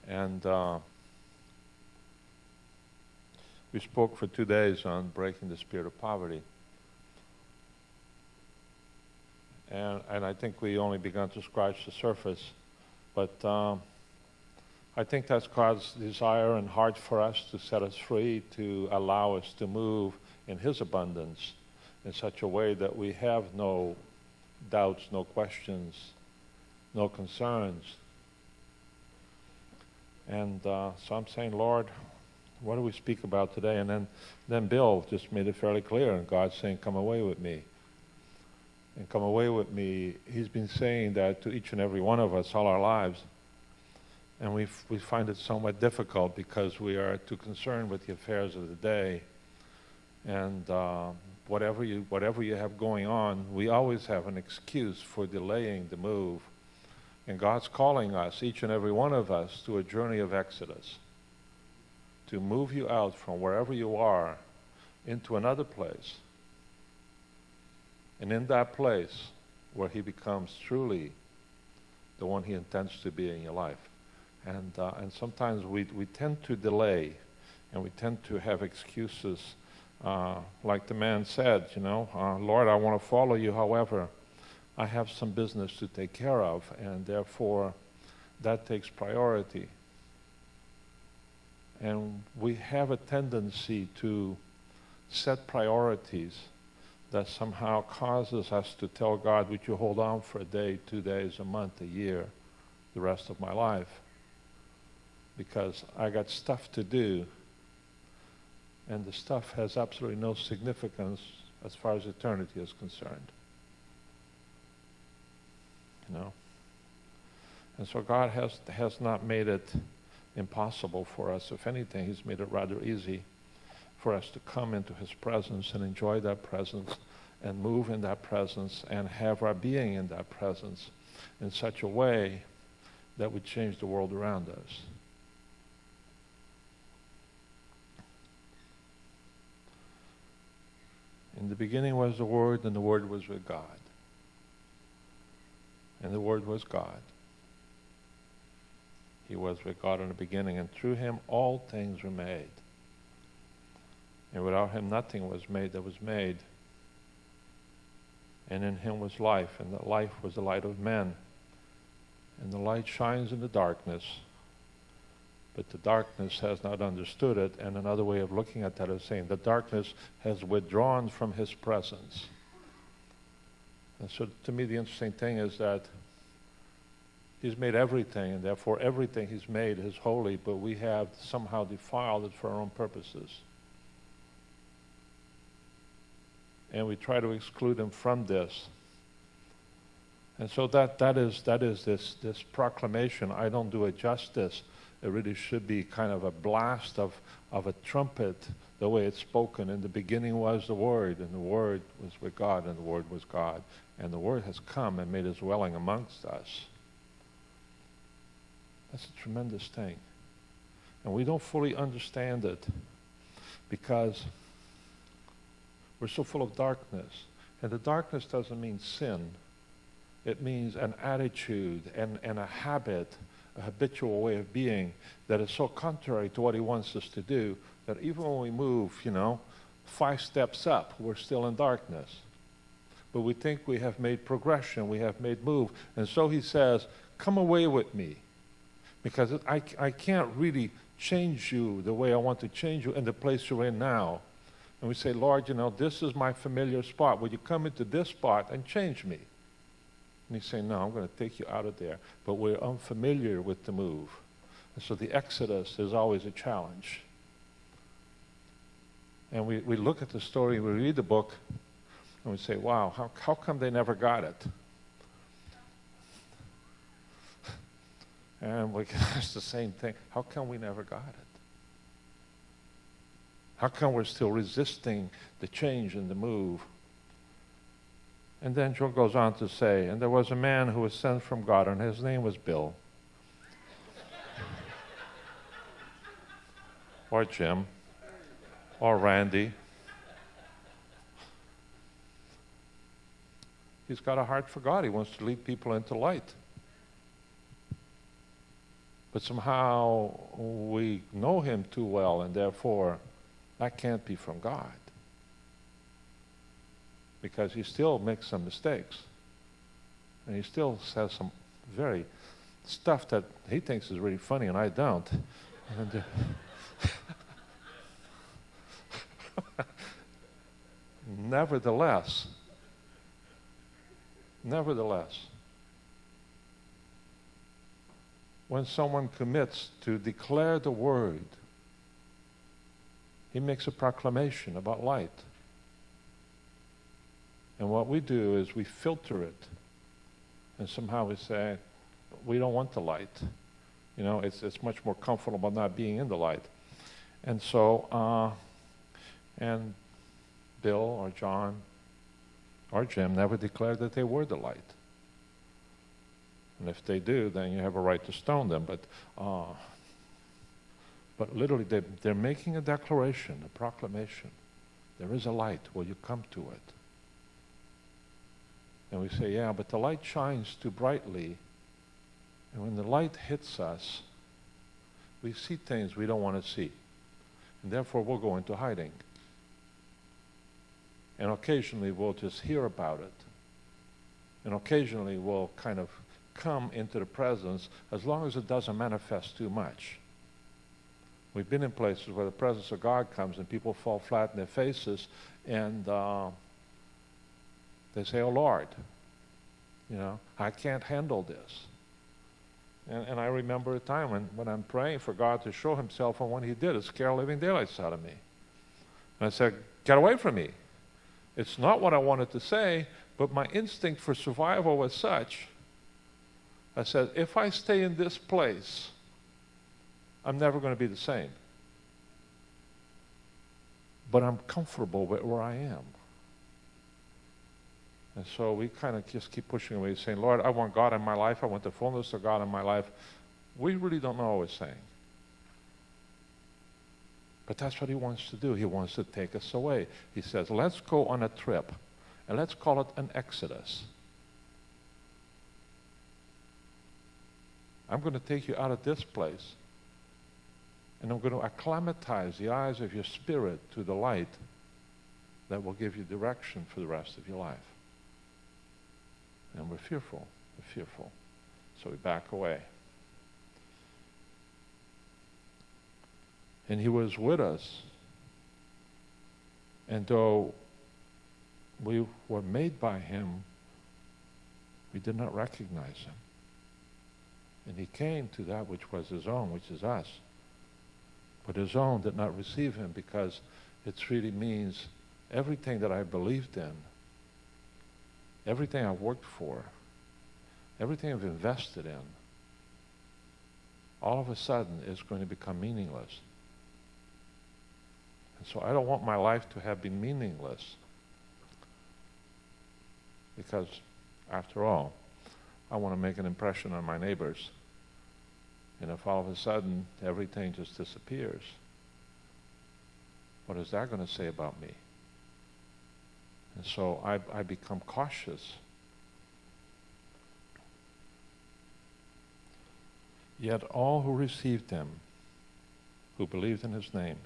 And we spoke for 2 days on breaking the spirit of poverty. And I think we only begun to scratch the surface. But I think that's God's desire and heart for us to set us free, to allow us to move in His abundance in such a way that we have no doubts, no questions, no concerns. And so I'm saying, Lord, what do we speak about today? And then Bill just made it fairly clear, and God's saying, come away with me. And come away with me. He's been saying that to each and every one of us all our lives. And we find it somewhat difficult because we are too concerned with the affairs of the day. And whatever you have going on, we always have an excuse for delaying the move. And God's calling us, each and every one of us, to a journey of exodus, to move you out from wherever you are into another place. And in that place where He becomes truly the one He intends to be in your life. And sometimes we tend to delay, and we tend to have excuses. Like the man said, Lord, I want to follow you, however, I have some business to take care of, and therefore that takes priority. And we have a tendency to set priorities that somehow causes us to tell God, would you hold on for a day, 2 days, a month, a year, the rest of my life? Because I got stuff to do, and the stuff has absolutely no significance as far as eternity is concerned. And so God has not made it impossible for us. If anything, He's made it rather easy for us to come into His presence and enjoy that presence and move in that presence and have our being in that presence in such a way that would change the world around us. In the beginning was the Word, and the Word was with God. And the Word was God. He was with God in the beginning, and through Him all things were made. And without Him nothing was made that was made. And in Him was life, and that life was the light of men. And the light shines in the darkness, but the darkness has not understood it. And another way of looking at that is saying the darkness has withdrawn from His presence. And so to me the interesting thing is that He's made everything, and therefore everything He's made is holy, but we have somehow defiled it for our own purposes. And we try to exclude Him from this. And so that is this proclamation. I don't do it justice. It really should be kind of a blast of a trumpet, the way it's spoken. In the beginning was the Word, and the Word was with God, and the Word was God. And the Word has come and made His dwelling amongst us. That's a tremendous thing. And we don't fully understand it because we're so full of darkness. And the darkness doesn't mean sin. It means an attitude and a habit, a habitual way of being that is so contrary to what He wants us to do that even when we move, 5 steps up, we're still in darkness. But we think we have made progression, we have made move. And so He says, come away with me. Because I can't really change you the way I want to change you in the place you're in now. And we say, Lord, this is my familiar spot. Will you come into this spot and change me? And He's saying, no, I'm going to take you out of there. But we're unfamiliar with the move. And so the exodus is always a challenge. And we look at the story, we read the book, and we say, wow, how come they never got it? And we can ask the same thing. How come we never got it? How come we're still resisting the change and the move? And then Joe goes on to say, and there was a man who was sent from God, and his name was Bill. Or Jim. Or Randy. He's got a heart for God. He wants to lead people into light. But somehow we know him too well, and therefore that can't be from God. Because he still makes some mistakes. And he still says some very stuff that he thinks is really funny and I don't. And, nevertheless, when someone commits to declare the word, he makes a proclamation about light. And what we do is we filter it. And somehow we say, we don't want the light. You know, it's much more comfortable not being in the light. And so, and Bill or John or Jim never declared that they were the light. And if they do, then you have a right to stone them. But literally, they're making a declaration, a proclamation. There is a light. Will you come to it? And we say, yeah, but the light shines too brightly. And when the light hits us, we see things we don't want to see. And therefore, we'll go into hiding. And occasionally, we'll just hear about it. And occasionally, we'll kind of come into the presence as long as it doesn't manifest too much. We've been in places where the presence of God comes and people fall flat in their faces and they say, oh Lord, you know, I can't handle this. And I remember a time when I'm praying for God to show himself, and when he did, it scared living daylights out of me. And I said, get away from me. It's not what I wanted to say, but my instinct for survival was such. I said, if I stay in this place, I'm never going to be the same. But I'm comfortable with where I am. And so we kind of just keep pushing away, saying, Lord, I want God in my life. I want the fullness of God in my life. We really don't know what we're saying. But that's what he wants to do. He wants to take us away. He says, let's go on a trip. And let's call it an exodus. I'm going to take you out of this place. And I'm going to acclimatize the eyes of your spirit to the light that will give you direction for the rest of your life. And we're fearful. So we back away. And he was with us. And though we were made by him, we did not recognize him. And he came to that which was his own, which is us. But his own did not receive him, because it really means everything that I believed in, everything I worked for, everything I've invested in, all of a sudden is going to become meaningless. And so I don't want my life to have been meaningless, because after all, I want to make an impression on my neighbors. And if all of a sudden everything just disappears, what is that going to say about me? And so I become cautious. Yet all who received him, who believed in his name,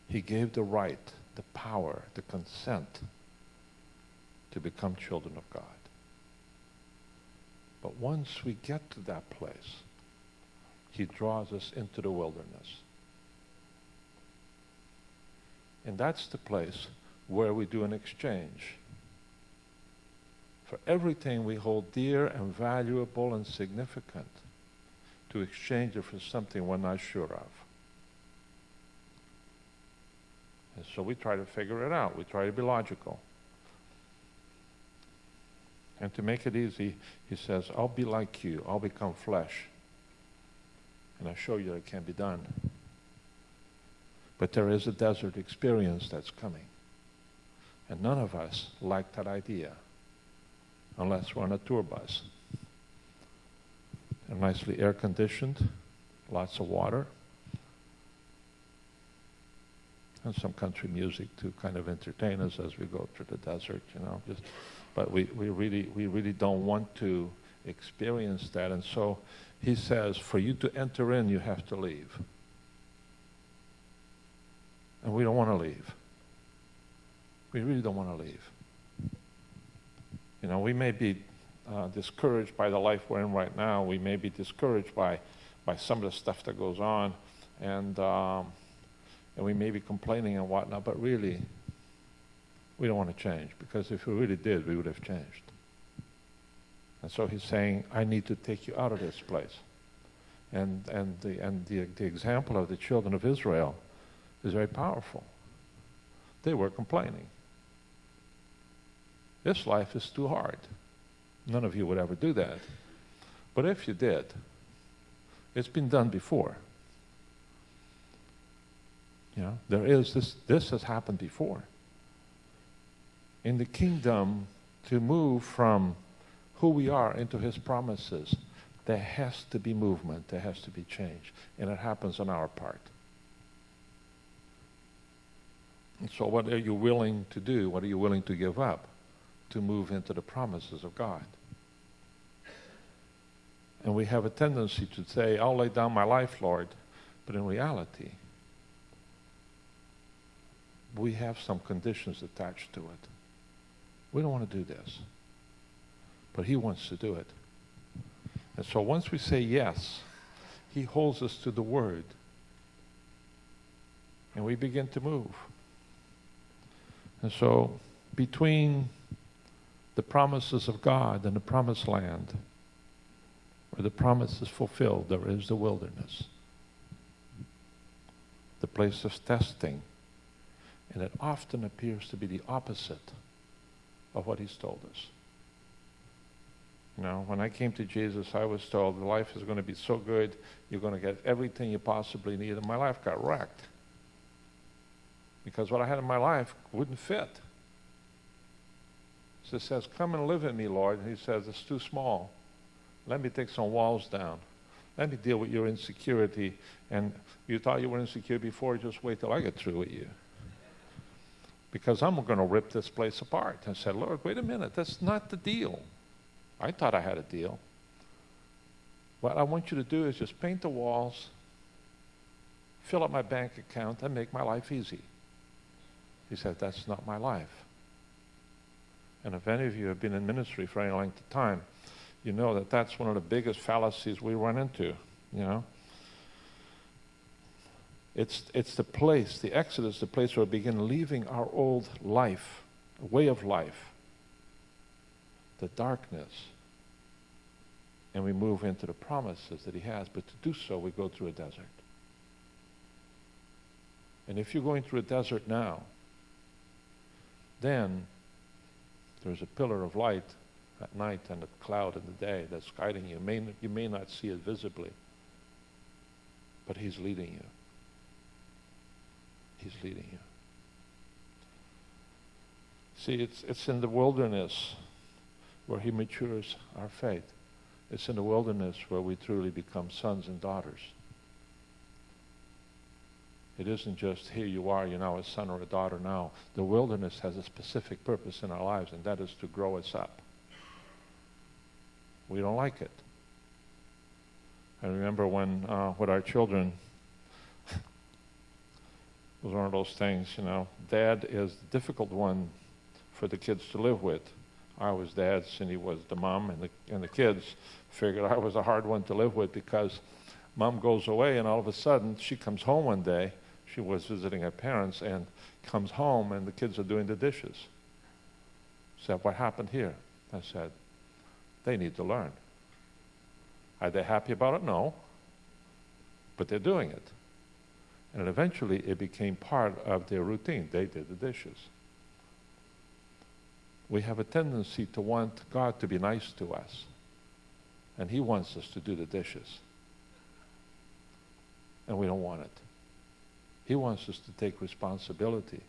he gave the right, the power, the consent to become children of God. But once we get to that place, he draws us into the wilderness. And that's the place where we do an exchange. For everything we hold dear and valuable and significant, to exchange it for something we're not sure of. And so we try to figure it out. We try to be logical. And to make it easy, he says, I'll be like you. I'll become flesh. And I show you that it can be done. But there is a desert experience that's coming. And none of us like that idea, unless we're on a tour bus. And nicely air-conditioned, lots of water, and some country music to kind of entertain us as we go through the desert, you know. But we really don't want to experience that. And so he says, for you to enter in, you have to leave. And we don't want to leave. We really don't want to leave. You know, we may be discouraged by the life we're in right now. We may be discouraged by some of the stuff that goes on, and we may be complaining and whatnot, but really, we don't want to change, because if we really did, we would have changed. And so he's saying, I need to take you out of this place. And the example of the children of Israel is very powerful. They were complaining. This life is too hard. None of you would ever do that. But if you did, it's been done before. You know, this has happened before. In the kingdom, to move from who we are into his promises, there has to be movement, there has to be change, and it happens on our part. And so what are you willing to do? What are you willing to give up to move into the promises of God? And we have a tendency to say, I'll lay down my life, Lord, but in reality, we have some conditions attached to it. We don't want to do this, but he wants to do it. And so once we say yes, he holds us to the word, and we begin to move. And so between the promises of God and the promised land, where the promise is fulfilled, there is the wilderness, the place of testing. And it often appears to be the opposite of what he's told us. You know, when I came to Jesus, I was told life is going to be so good, you're going to get everything you possibly need, and my life got wrecked. Because what I had in my life wouldn't fit. So it says, come and live in me, Lord. And he says, it's too small. Let me take some walls down. Let me deal with your insecurity. And you thought you were insecure before, just wait till I get through with you. Because I'm going to rip this place apart. And I said, Lord, wait a minute, that's not the deal. I thought I had a deal. What I want you to do is just paint the walls, fill up my bank account, and make my life easy. He said, that's not my life. And if any of you have been in ministry for any length of time, you know that that's one of the biggest fallacies we run into, you know. It's the place, the Exodus, the place where we begin leaving our old life, way of life, the darkness, and we move into the promises that he has. But to do so, we go through a desert. And if you're going through a desert now, then there's a pillar of light at night and a cloud in the day that's guiding you. You may not see it visibly, but he's leading you. He's leading you. See, it's in the wilderness where he matures our faith. It's in the wilderness where we truly become sons and daughters. It isn't just, here you are, you're now a son or a daughter now. The wilderness has a specific purpose in our lives, and that is to grow us up. We don't like it. I remember when, with our children, it was one of those things, you know, Dad is the difficult one for the kids to live with. I was Dad, Cindy was the mom, and the kids figured I was a hard one to live with because Mom goes away, and all of a sudden, she comes home one day. She was visiting her parents and comes home, and the kids are doing the dishes. Said, what happened here? I said, they need to learn. Are they happy about it? No. But they're doing it. And eventually, it became part of their routine. They did the dishes. We have a tendency to want God to be nice to us. And he wants us to do the dishes. And we don't want it. He wants us to take responsibility.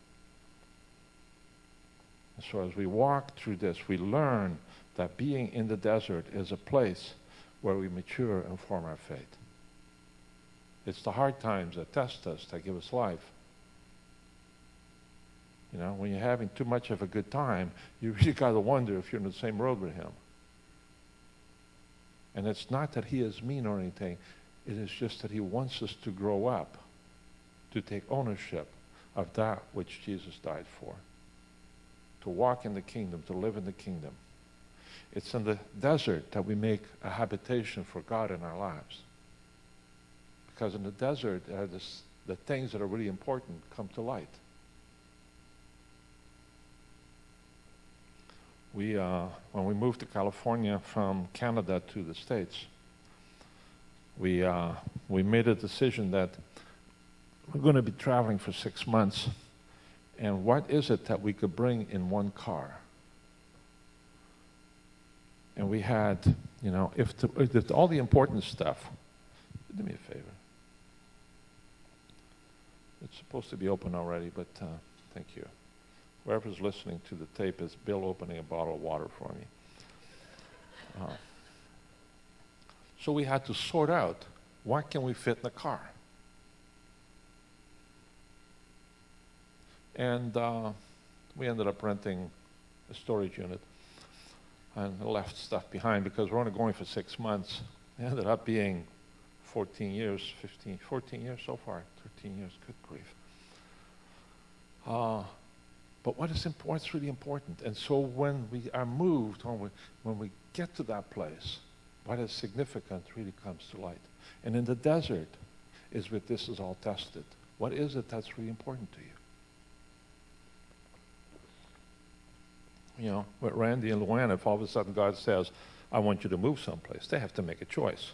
And so as we walk through this, we learn that being in the desert is a place where we mature and form our faith. It's the hard times that test us, that give us life. You know, when you're having too much of a good time, you really got to wonder if you're on the same road with him. And it's not that he is mean or anything. It is just that he wants us to grow up, to take ownership of that which Jesus died for, to walk in the kingdom, to live in the kingdom. It's in the desert that we make a habitation for God in our lives. Because in the desert, the things that are really important come to light. When we moved to California from Canada to the States, we made a decision that we're going to be traveling for 6 months, and what is it that we could bring in one car? And we had, if all the important stuff, do me a favor. It's supposed to be open already, but thank you. Whoever's listening to the tape is Bill opening a bottle of water for me. So we had to sort out what can we fit in the car. And we ended up renting a storage unit and left stuff behind because we're only going for 6 months. It ended up being 14 years so far, 13 years, good grief. But what's really important? And so when we are moved, when we get to that place, what is significant really comes to light. And in the desert is where this is all tested. What is it that's really important to you? With Randy and Luann, if all of a sudden God says, I want you to move someplace, they have to make a choice.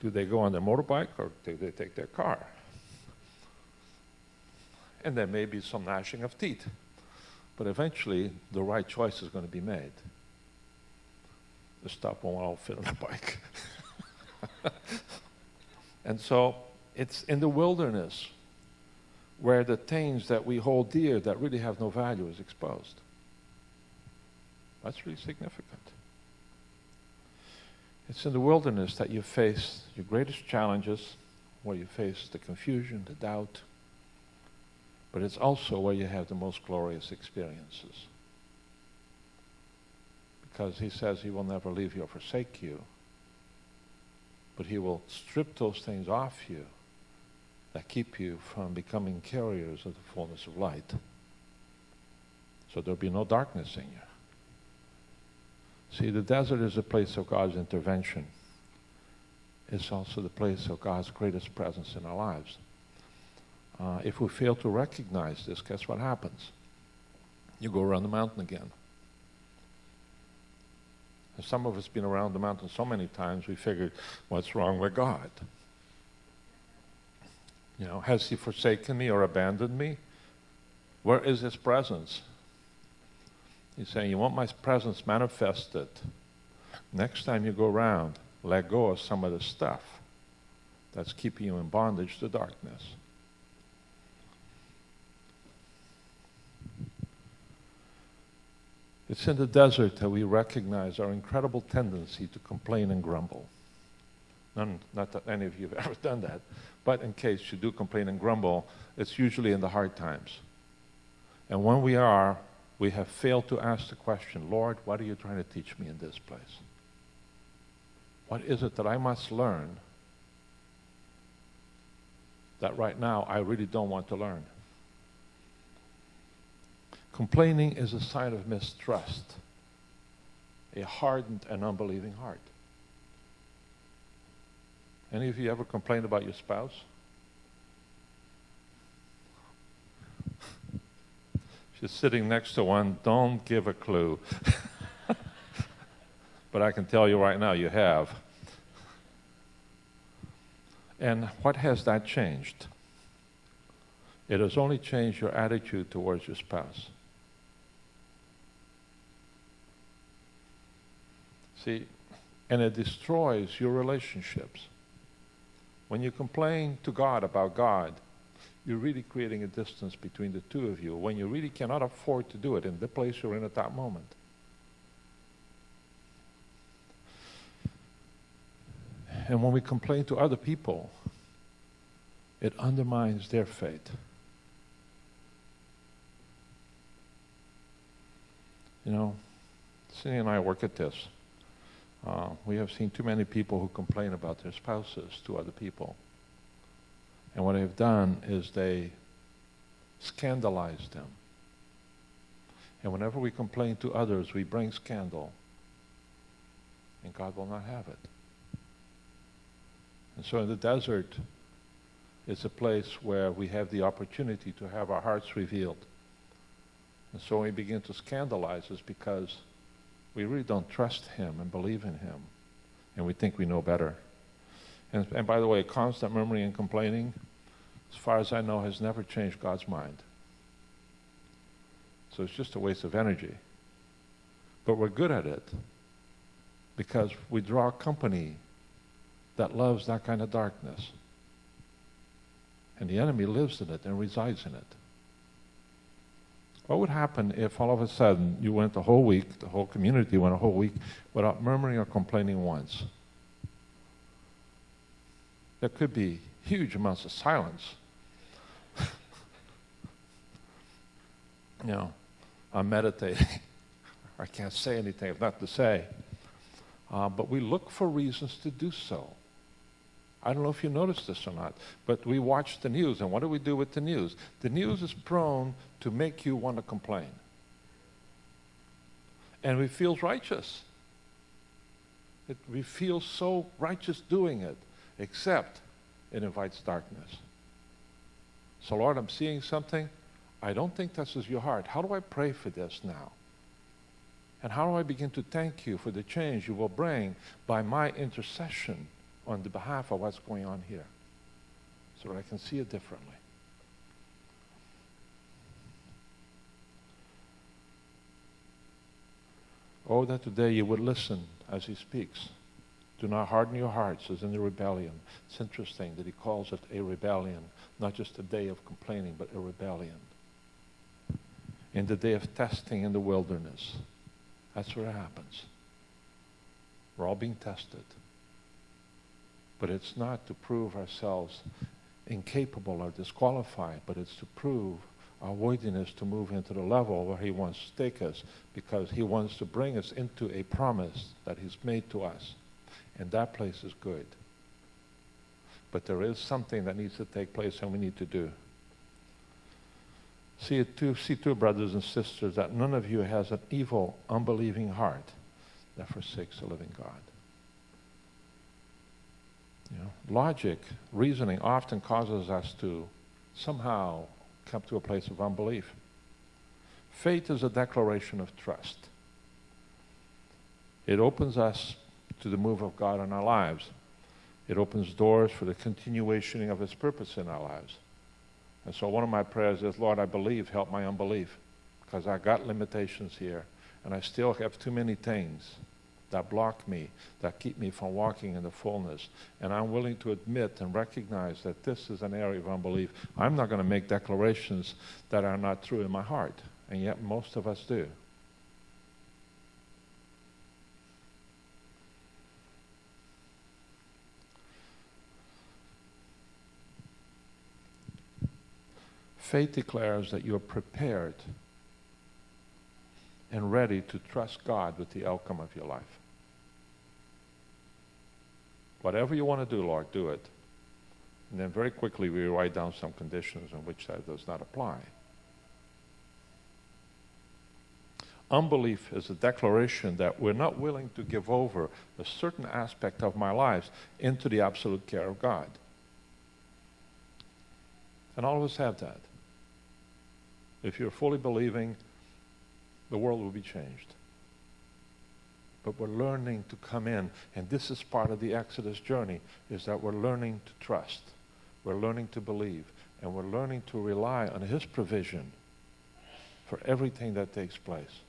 Do they go on their motorbike or do they take their car? And there may be some gnashing of teeth. But eventually, the right choice is going to be made. The stuff won't all fit on the bike. And so, it's in the wilderness where the things that we hold dear that really have no value is exposed. That's really significant. It's in the wilderness that you face your greatest challenges, where you face the confusion, the doubt, but it's also where you have the most glorious experiences. Because he says he will never leave you or forsake you, but he will strip those things off you that keep you from becoming carriers of the fullness of light. So there'll be no darkness in you. See, the desert is a place of God's intervention. It's also the place of God's greatest presence in our lives. If we fail to recognize this, guess what happens? You go around the mountain again. And some of us have been around the mountain so many times, we figured, what's wrong with God? Has he forsaken me or abandoned me? Where is his presence? He's saying, you want my presence manifested. Next time you go around, let go of some of the stuff that's keeping you in bondage to darkness. It's in the desert that we recognize our incredible tendency to complain and grumble. Not that any of you have ever done that, but in case you do complain and grumble, it's usually in the hard times. And when we have failed to ask the question, Lord, what are you trying to teach me in this place? What is it that I must learn that right now I really don't want to learn? Complaining is a sign of mistrust, a hardened and unbelieving heart. Any of you ever complained about your spouse? She's sitting next to one, don't give a clue. But I can tell you right now, you have. And what has that changed? It has only changed your attitude towards your spouse. See, and it destroys your relationships. When you complain to God about God, you're really creating a distance between the two of you when you really cannot afford to do it in the place you're in at that moment. And when we complain to other people, it undermines their faith. Cindy and I work at this. We have seen too many people who complain about their spouses to other people. And what they've done is they scandalize them. And whenever we complain to others, we bring scandal. And God will not have it. And so in the desert, it's a place where we have the opportunity to have our hearts revealed. And so when we begin to scandalize, it's because we really don't trust Him and believe in Him. And we think we know better. And by the way, constant murmuring and complaining, as far as I know, has never changed God's mind. So it's just a waste of energy. But we're good at it because we draw company that loves that kind of darkness. And the enemy lives in it and resides in it. What would happen if all of a sudden you went the whole week, the whole community went a whole week without murmuring or complaining once? There could be huge amounts of silence. You know, I'm meditating. I can't say anything, I have nothing to say. But we look for reasons to do so. I don't know if you noticed this or not, but we watch the news, and what do we do with the news? The news is prone to make you want to complain. And we feel righteous. We feel so righteous doing it, except it invites darkness. So Lord, I'm seeing something. I don't think this is your heart. How do I pray for this now? And how do I begin to thank you for the change you will bring by my intercession on the behalf of what's going on here, so that I can see it differently? Oh, that today you would listen as He speaks. Do not harden your hearts as in the rebellion. It's interesting that He calls it a rebellion, not just a day of complaining, but a rebellion. In the day of testing in the wilderness, that's where it happens. We're all being tested. But it's not to prove ourselves incapable or disqualified, but it's to prove our worthiness to move into the level where He wants to take us, because He wants to bring us into a promise that He's made to us. And that place is good. But there is something that needs to take place and we need to do. See too, brothers and sisters, that none of you has an evil, unbelieving heart that forsakes the living God. You know, logic, reasoning often causes us to somehow come to a place of unbelief. Faith is a declaration of trust. It opens us to the move of God in our lives. It opens doors for the continuation of His purpose in our lives. And so one of my prayers is, Lord, I believe, help my unbelief, because I got limitations here, and I still have too many things that block me, that keep me from walking in the fullness. And I'm willing to admit and recognize that this is an area of unbelief. I'm not going to make declarations that are not true in my heart, and yet most of us do. Faith declares that you're prepared and ready to trust God with the outcome of your life. Whatever you want to do, Lord, do it. And then very quickly we write down some conditions in which that does not apply. Unbelief is a declaration that we're not willing to give over a certain aspect of my lives into the absolute care of God. And all of us have that. If you're fully believing, the world will be changed. But we're learning to come in, and this is part of the Exodus journey, is that we're learning to trust. We're learning to believe, and we're learning to rely on His provision for everything that takes place.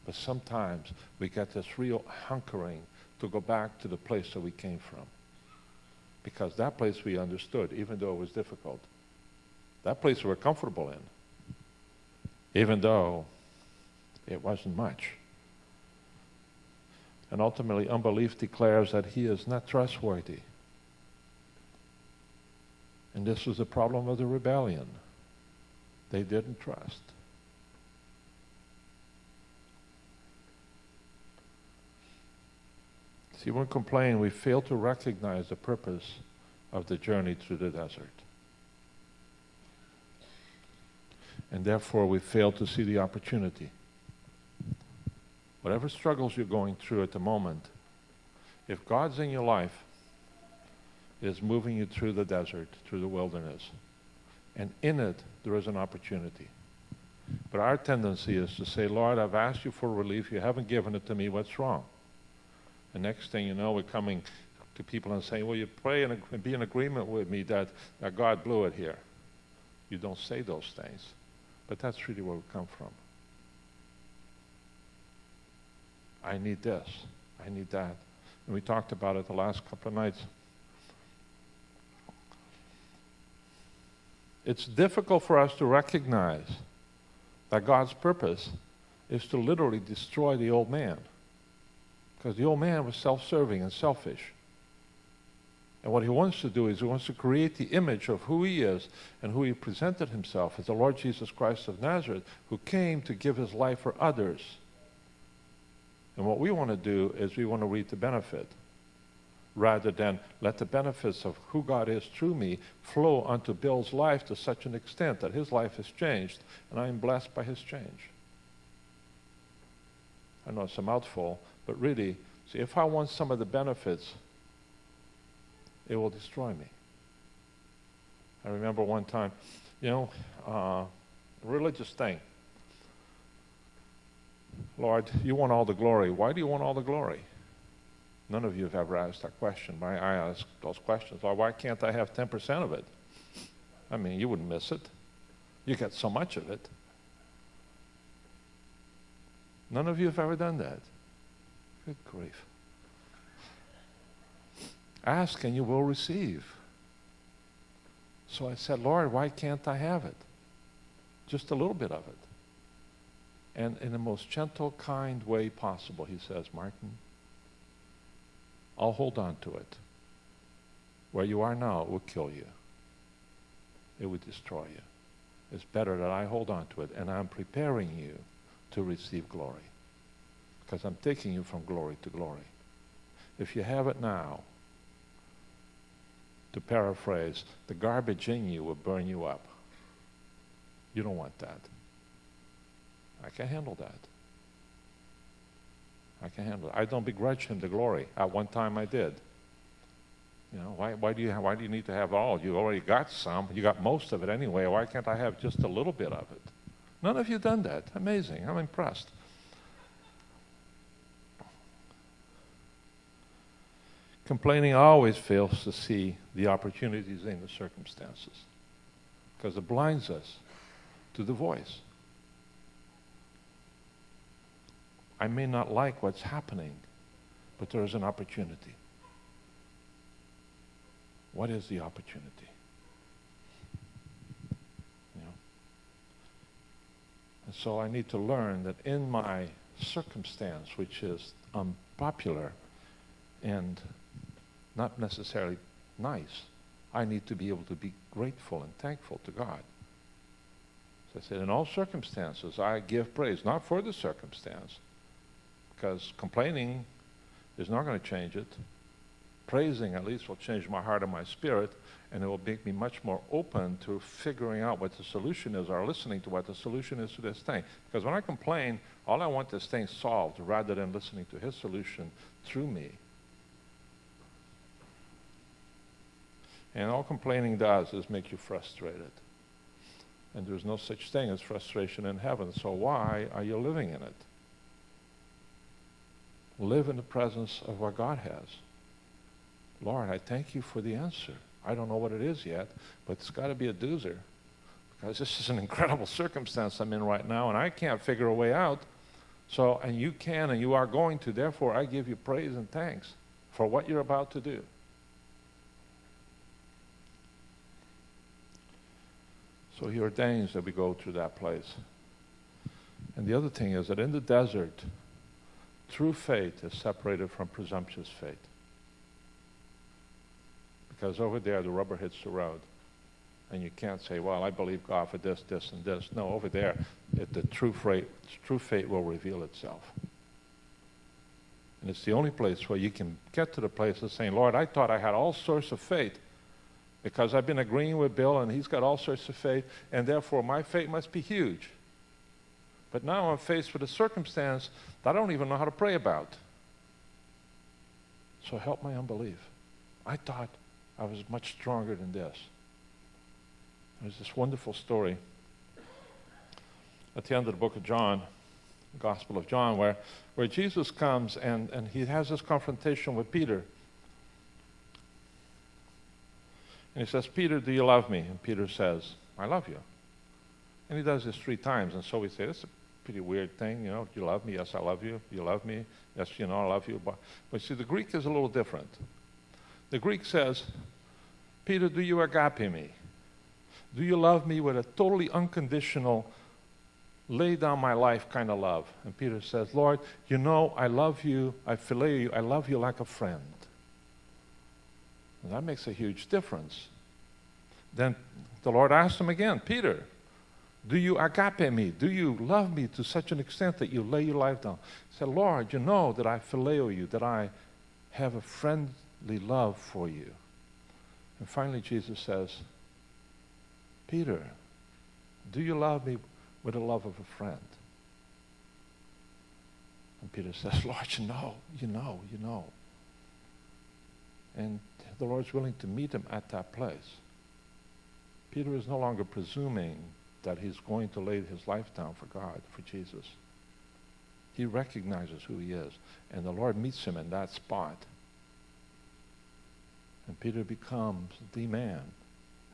But sometimes we get this real hankering to go back to the place that we came from. Because that place we understood, even though it was difficult. That place we were comfortable in, even though it wasn't much. And ultimately, unbelief declares that He is not trustworthy. And this was the problem of the rebellion. They didn't trust. See, when we complain, we fail to recognize the purpose of the journey through the desert. And therefore, we fail to see the opportunity. Whatever struggles you're going through at the moment, if God's in your life, is moving you through the desert, through the wilderness, and in it, there is an opportunity. But our tendency is to say, Lord, I've asked you for relief, you haven't given it to me, what's wrong? The next thing you know, we're coming to people and saying, well, you pray and be in agreement with me that God blew it here. You don't say those things, but that's really where we come from. I need this, I need that. And we talked about it the last couple of nights. It's difficult for us to recognize that God's purpose is to literally destroy the old man. Because the old man was self-serving and selfish. And what he wants to do is he wants to create the image of who he is and who he presented himself as the Lord Jesus Christ of Nazareth, who came to give his life for others. And what we want to do is we want to reap the benefit, rather than let the benefits of who God is through me flow onto Bill's life to such an extent that his life has changed, and I am blessed by his change. I know it's a mouthful, but really, see, if I want some of the benefits, it will destroy me. I remember one time, religious thing. Lord, you want all the glory. Why do you want all the glory? None of you have ever asked that question. I ask those questions. Lord, why can't I have 10% of it? I mean, you wouldn't miss it. You get so much of it. None of you have ever done that. Good grief. Ask and you will receive. So I said, Lord, why can't I have it? Just a little bit of it. And in the most gentle, kind way possible, he says, Martin, I'll hold on to it. Where you are now, it will kill you. It would destroy you. It's better that I hold on to it, and I'm preparing you to receive glory. Because I'm taking you from glory to glory. If you have it now, to paraphrase, the garbage in you will burn you up. You don't want that. I can handle that. I can handle it. I don't begrudge him the glory. At one time I did. Why do you need to have all? You already got some. You got most of it anyway. Why can't I have just a little bit of it? None of you done that. Amazing. I'm impressed. Complaining always fails to see the opportunities in the circumstances, because it blinds us to the voice. I may not like what's happening, but there is an opportunity. What is the opportunity? And so I need to learn that in my circumstance, which is unpopular and not necessarily nice, I need to be able to be grateful and thankful to God. So I said, in all circumstances, I give praise, not for the circumstance, because complaining is not going to change it. Praising at least will change my heart and my spirit, and it will make me much more open to figuring out what the solution is, or listening to what the solution is to this thing. Because when I complain, all I want is things solved rather than listening to his solution through me. And all complaining does is make you frustrated. And there's no such thing as frustration in heaven, so why are you living in it? Live in the presence of what God has. Lord, I thank you for the answer. I don't know what it is yet, but it's got to be a doozer, because this is an incredible circumstance I'm in right now, and I can't figure a way out. So, and you can, and you are going to. Therefore, I give you praise and thanks for what you're about to do. So he ordains that we go through that place. And the other thing is that in the desert, true faith is separated from presumptuous faith. Because over there, the rubber hits the road. And you can't say, well, I believe God for this, this, and this. No, over there, the true faith will reveal itself. And it's the only place where you can get to the place of saying, Lord, I thought I had all sorts of faith because I've been agreeing with Bill and he's got all sorts of faith, and therefore my faith must be huge. But now I'm faced with a circumstance that I don't even know how to pray about. So help my unbelief. I thought I was much stronger than this. There's this wonderful story at the end of the book of John, the Gospel of John, where Jesus comes and he has this confrontation with Peter. And he says, Peter, do you love me? And Peter says, I love you. And he does this 3 times. And so we say, that's a pretty weird thing, do you love me? Yes, I love you. Do you love me? Yes, I love you. But see, the Greek is a little different. The Greek says, Peter, do you agape me? Do you love me with a totally unconditional, lay down my life kind of love? And Peter says, Lord, I love you, I phileo you, I love you like a friend. And that makes a huge difference. Then the Lord asked him again, Peter, do you agape me? Do you love me to such an extent that you lay your life down? He said, Lord, you know that I phileo you, that I have a friendly love for you. And finally Jesus says, Peter, do you love me with the love of a friend? And Peter says, Lord, you know. And the Lord's willing to meet him at that place. Peter is no longer presuming that he's going to lay his life down for God, for Jesus. He recognizes who he is. And the Lord meets him in that spot. And Peter becomes the man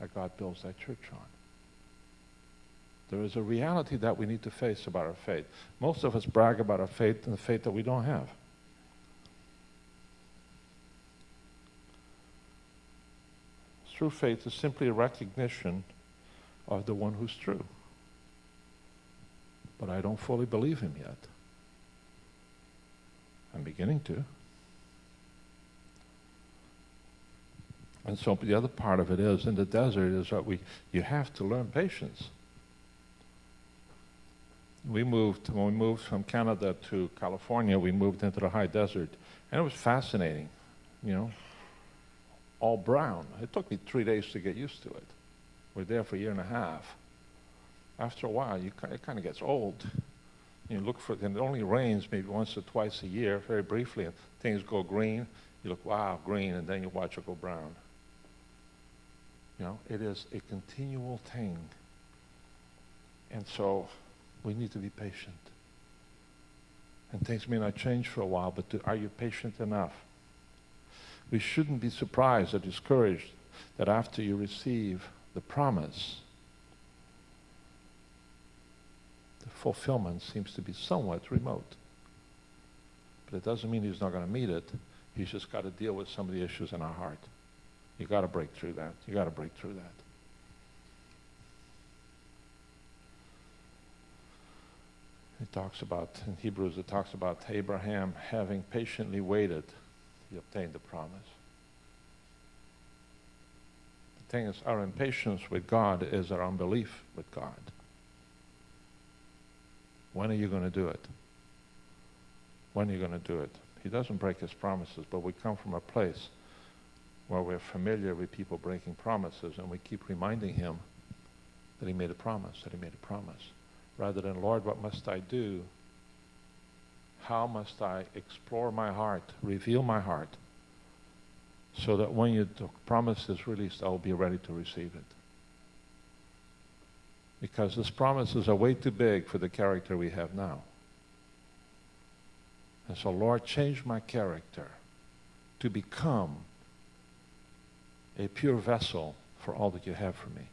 that God builds that church on. There is a reality that we need to face about our faith. Most of us brag about our faith and the faith that we don't have. True faith is simply a recognition of the one who's true. But I don't fully believe him yet. I'm beginning to. And so the other part of it is, in the desert, is that you have to learn patience. When we moved from Canada to California, we moved into the high desert. And it was fascinating, all brown. It took me 3 days to get used to it. We're there for a year and a half. After a while, it kind of gets old. You look for it, and it only rains maybe once or twice a year, very briefly, and things go green. You look, wow, green, and then you watch it go brown. It is a continual thing. And so we need to be patient. And things may not change for a while, but are you patient enough? We shouldn't be surprised or discouraged that after you receive the promise, the fulfillment seems to be somewhat remote. But it doesn't mean he's not going to meet it. He's just got to deal with some of the issues in our heart. You got to break through that. You got to break through that. In Hebrews, it talks about Abraham having patiently waited. He obtained the promise. The thing is, our impatience with God is our unbelief with God. When are you going to do it? When are you going to do it? He doesn't break his promises, but we come from a place where we're familiar with people breaking promises, and we keep reminding him that he made a promise, rather than, Lord, what must I do? How must I explore my heart, reveal my heart, so that when the promise is released, I'll be ready to receive it? Because these promises are way too big for the character we have now. And so, Lord, change my character to become a pure vessel for all that you have for me.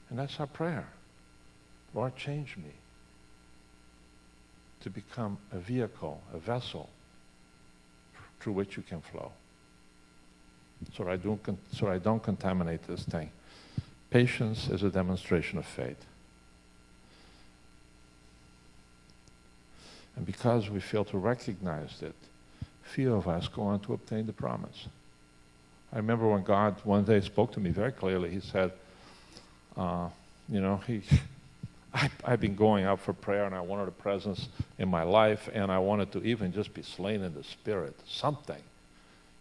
And that's our prayer. Lord, change me to become a vehicle, a vessel through which you can flow. So I don't contaminate this thing. Patience is a demonstration of faith. And because we fail to recognize it, few of us go on to obtain the promise. I remember when God one day spoke to me very clearly. He said, I've been going out for prayer, and I wanted a presence in my life, and I wanted to even just be slain in the Spirit, something.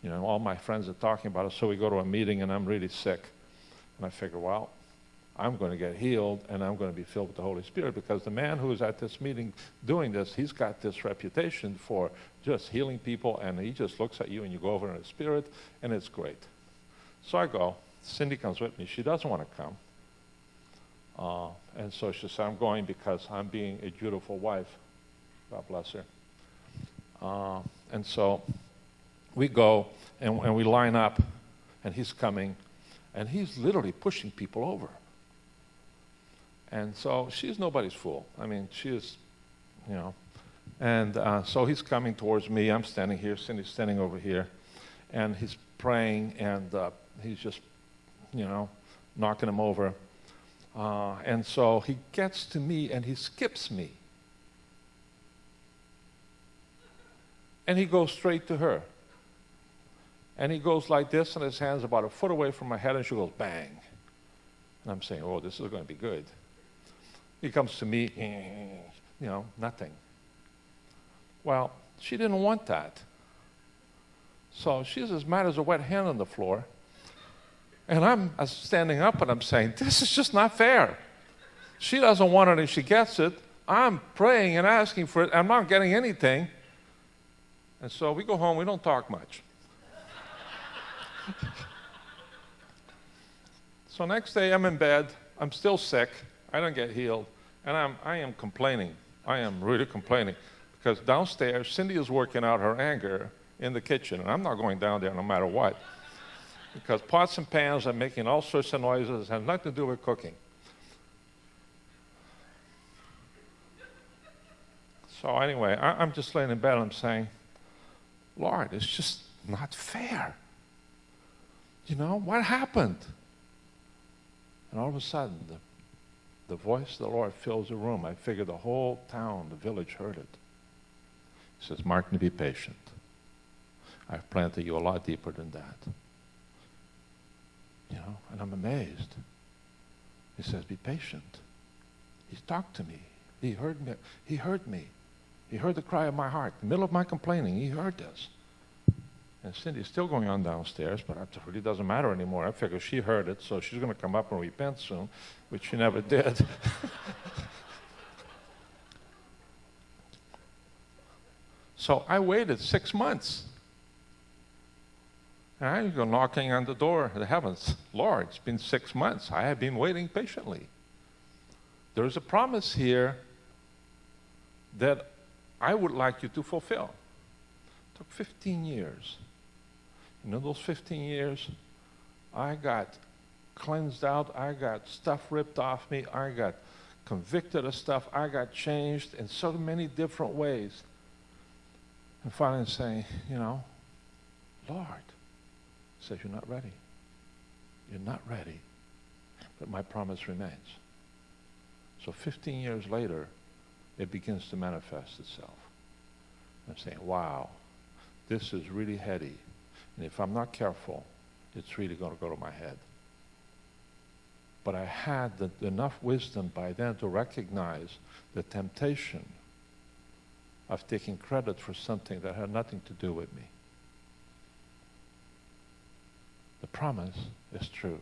You know, all my friends are talking about it, so we go to a meeting, and I'm really sick. And I figure, well, I'm going to get healed, and I'm going to be filled with the Holy Spirit, because the man who's at this meeting doing this, he's got this reputation for just healing people, and he just looks at you, and you go over in the Spirit, and it's great. So I go. Cindy comes with me. She doesn't want to come. And so she said, I'm going because I'm being a dutiful wife. God bless her. And so we go, and we line up, and he's coming, and he's literally pushing people over. And so she's nobody's fool. I mean, she is, you know. And so he's coming towards me. I'm standing here. Cindy's standing over here. And he's praying, and he's just, you know, knocking him over. And so he gets to me, and he skips me. And he goes straight to her. And he goes like this, and his hand's about a foot away from my head, and she goes, bang. And I'm saying, oh, this is going to be good. He comes to me, you know, nothing. Well, she didn't want that. So she's as mad as a wet hen on the floor. And I'm standing up, and I'm saying, this is just not fair. She doesn't want it, and she gets it. I'm praying and asking for it. I'm not getting anything. And so we go home. We don't talk much. So next day, I'm in bed. I'm still sick. I don't get healed. And I am complaining. I am really complaining. Because downstairs, Cindy is working out her anger in the kitchen. And I'm not going down there no matter what. Because pots and pans are making all sorts of noises. It has nothing to do with cooking. So anyway, I'm just laying in bed and I'm saying, Lord, it's just not fair. You know, what happened? And all of a sudden, the voice of the Lord fills the room. I figure the whole town, the village heard it. He says, Martin, be patient. I've planted you a lot deeper than that. You know, and I'm amazed. He says, be patient. He talked to me. He heard me. He heard me. He heard the cry of my heart. In the middle of my complaining, he heard this. And Cindy's still going on downstairs, but it really doesn't matter anymore. I figure she heard it, so she's going to come up and repent soon, which she never did. So I waited 6 months. And I go knocking on the door of the heavens. Lord, it's been 6 months. I have been waiting patiently. There is a promise here that I would like you to fulfill. It took 15 years. And in those 15 years, I got cleansed out. I got stuff ripped off me. I got convicted of stuff. I got changed in so many different ways. And finally saying, you know, Lord, says you're not ready. You're not ready. But my promise remains. So 15 years later, it begins to manifest itself. I'm saying, wow, this is really heady. And if I'm not careful, it's really going to go to my head. But I had enough wisdom by then to recognize the temptation of taking credit for something that had nothing to do with me. The promise is true.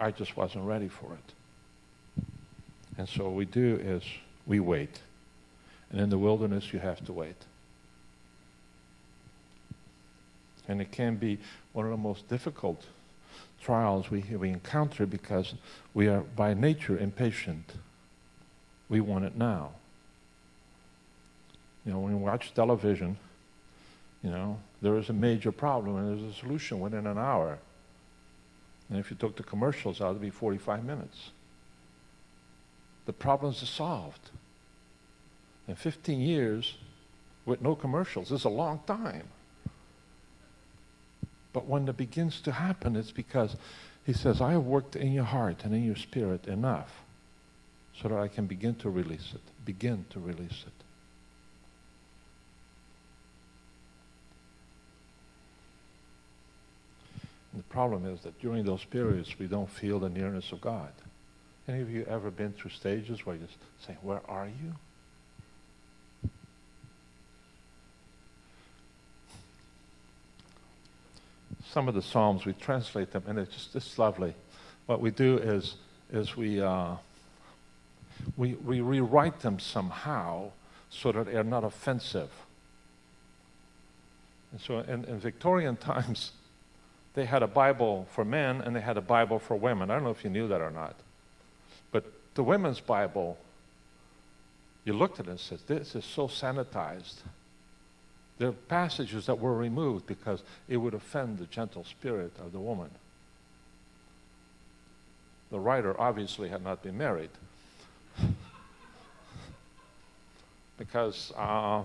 I just wasn't ready for it. And so what we do is we wait. And in the wilderness, you have to wait. And it can be one of the most difficult trials we encounter because we are by nature impatient. We want it now. You know, when you watch television, you know, there is a major problem and there's a solution within an hour. And if you took the commercials out, it would be 45 minutes. The problems are solved. In 15 years, with no commercials, is a long time. But when it begins to happen, it's because he says, I have worked in your heart and in your spirit enough so that I can begin to release it. Begin to release it. And the problem is that during those periods, we don't feel the nearness of God. Any of you ever been through stages where you just say, where are you? Some of the Psalms, we translate them, and it's lovely. What we do is we rewrite them somehow so that they're not offensive. And so in Victorian times, they had a Bible for men and they had a Bible for women. I don't know if you knew that or not. But the women's Bible, you looked at it and said, this is so sanitized. There are passages that were removed because it would offend the gentle spirit of the woman. The writer obviously had not been married. Because I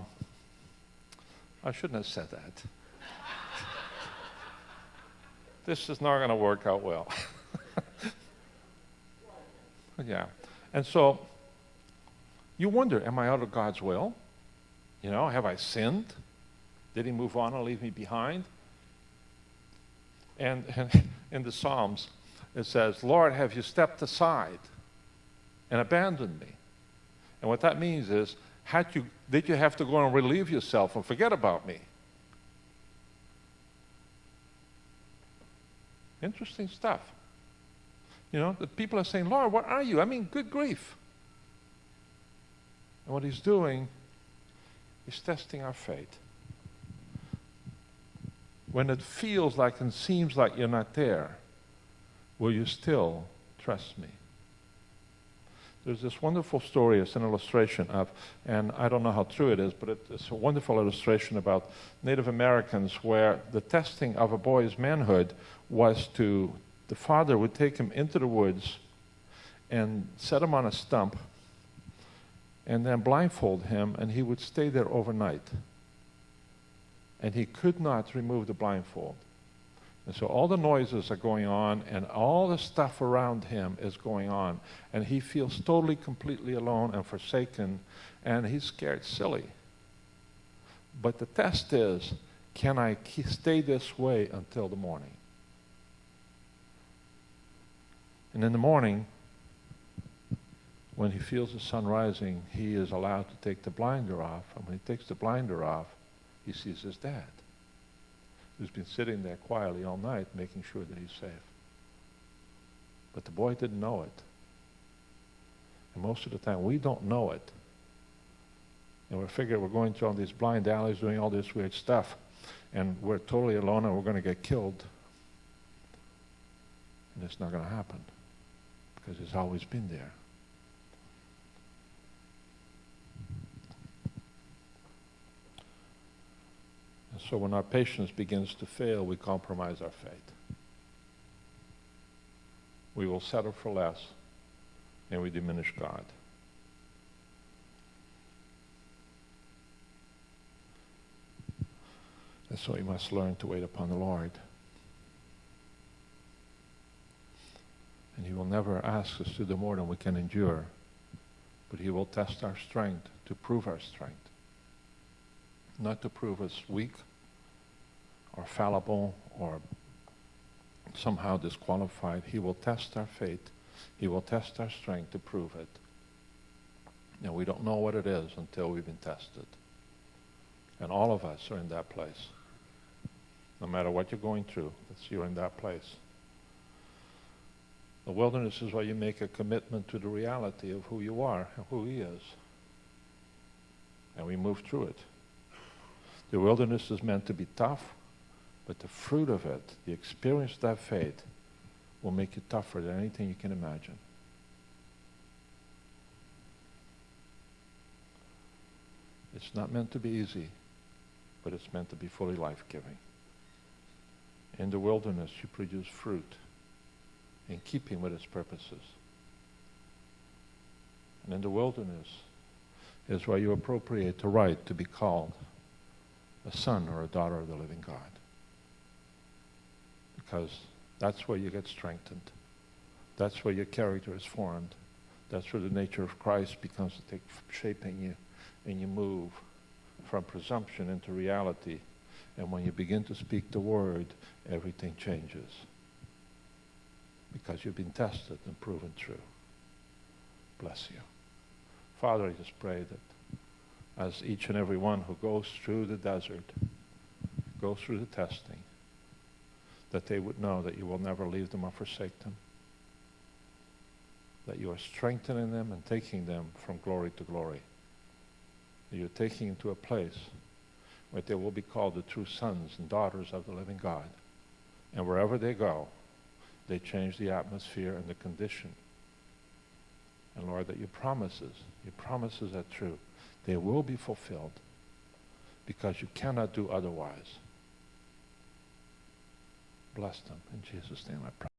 shouldn't have said that. This is not going to work out well. Yeah. And so you wonder, am I out of God's will? You know, have I sinned? Did he move on and leave me behind? And in the Psalms, it says, Lord, have you stepped aside and abandoned me? And what that means is, did you have to go and relieve yourself and forget about me? Interesting stuff. You know, the people are saying, Lord, where are you? I mean, good grief. And what he's doing is testing our faith. When it feels like and seems like you're not there, will you still trust me? There's this wonderful story, it's an illustration of, and I don't know how true it is, but it's a wonderful illustration about Native Americans where the testing of a boy's manhood was the father would take him into the woods and set him on a stump and then blindfold him, and he would stay there overnight. And he could not remove the blindfold. And so all the noises are going on, and all the stuff around him is going on. And he feels totally, completely alone and forsaken, and he's scared silly. But the test is, can I stay this way until the morning? And in the morning, when he feels the sun rising, he is allowed to take the blinder off. And when he takes the blinder off, he sees his dad, who's been sitting there quietly all night making sure that he's safe. But the boy didn't know it. And most of the time we don't know it. And we figure we're going through all these blind alleys doing all this weird stuff, and we're totally alone and we're going to get killed. And it's not going to happen because it's always been there. And so when our patience begins to fail, we compromise our faith. We will settle for less, and we diminish God. And so we must learn to wait upon the Lord. And he will never ask us to do more than we can endure, but he will test our strength to prove our strength. Not to prove us weak or fallible or somehow disqualified. He will test our faith. He will test our strength to prove it. And we don't know what it is until we've been tested. And all of us are in that place. No matter what you're going through, you're in that place. The wilderness is where you make a commitment to the reality of who you are and who he is. And we move through it. The wilderness is meant to be tough, but the fruit of it, the experience of that faith, will make you tougher than anything you can imagine. It's not meant to be easy, but it's meant to be fully life-giving. In the wilderness, you produce fruit in keeping with its purposes. And in the wilderness is where you appropriate the right to be called a son or a daughter of the living God. Because that's where you get strengthened. That's where your character is formed. That's where the nature of Christ becomes to take shape in you, and you move from presumption into reality. And when you begin to speak the word, everything changes. Because you've been tested and proven true. bless you. Father, I just pray that as each and every one who goes through the desert, goes through the testing, that they would know that you will never leave them or forsake them, that you are strengthening them and taking them from glory to glory. You're taking them to a place where they will be called the true sons and daughters of the living God. And wherever they go, they change the atmosphere and the condition. And Lord, that your promises are true. They will be fulfilled because you cannot do otherwise. Bless them. In Jesus' name I pray.